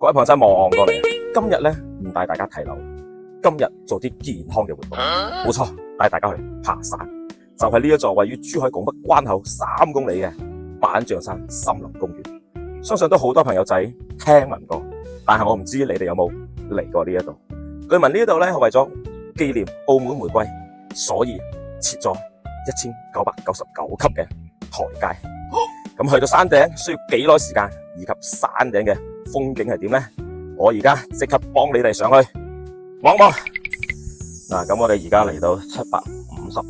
各位朋友真係望過嚟，今日咧唔帶大家睇樓，今日做啲健康嘅活動。冇錯，帶大家去爬山，就係呢一座位於珠海拱北關口3公里嘅板象山森林公園。相信都好多朋友仔聽聞過，但係我唔知你哋有冇嚟過呢一度。據聞呢一度咧係為咗紀念澳門回歸，所以設咗1999級嘅台階。咁去到山頂需要幾耐時間，以及山頂嘅風景係點呢？我而家即刻幫你哋上去望望。嗱，咁我哋而家嚟到750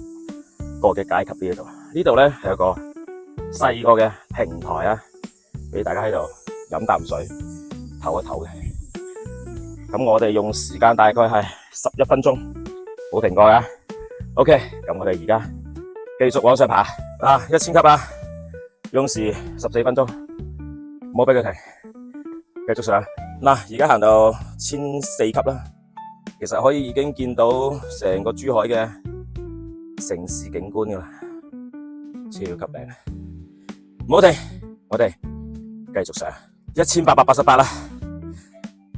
個嘅階級呢度，呢度咧係一個細個嘅平台啊，俾大家喺度飲啖水、唞一唞嘅。咁我哋用時間大概係11分鐘，冇停過啊。OK， 咁我哋而家繼續往上爬啊，1000級啊！用時14分鐘，唔好俾佢停，繼續上。嗱，而家行到1004級啦，其實可以已經見到成個珠海嘅城市景觀噶啦，超級靚。唔好停，我哋繼續上，1888啦，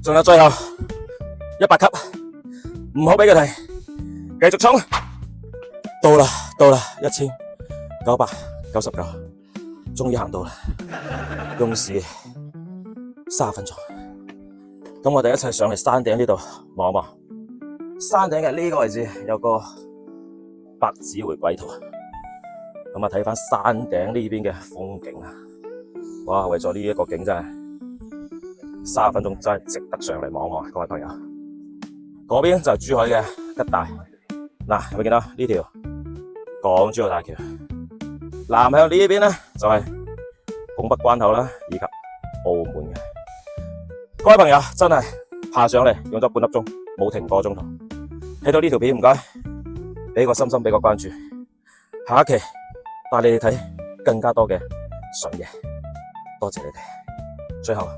仲有最後100級，唔好俾佢停，繼續衝。到啦，1999。終於行到啦，用時30分鐘。咁我哋一齊上嚟山頂呢度望一望。山頂嘅呢個位置有個百子回歸圖。咁啊，睇翻山頂呢邊嘅風景啊！哇，為咗呢一個景真係30分鐘真係值得上嚟望一望，各位朋友。嗰邊就係珠海嘅吉大。嗱，有冇見到呢條港珠澳大橋？南向呢邊咧就係拱北關口啦，以及澳門嘅。各位朋友真係爬上嚟用咗半粒鐘，冇停過個鐘頭。睇到呢條片唔該，俾個心心，俾個關注。下一期帶你哋睇更加多嘅順嘢，多謝你哋。最後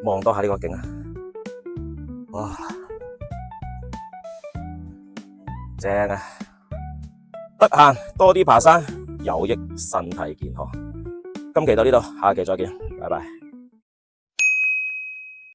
望多下呢個景啊，哇，正啊！得閒多啲爬山，有益身體健康。今期到呢度，下期再見，拜拜。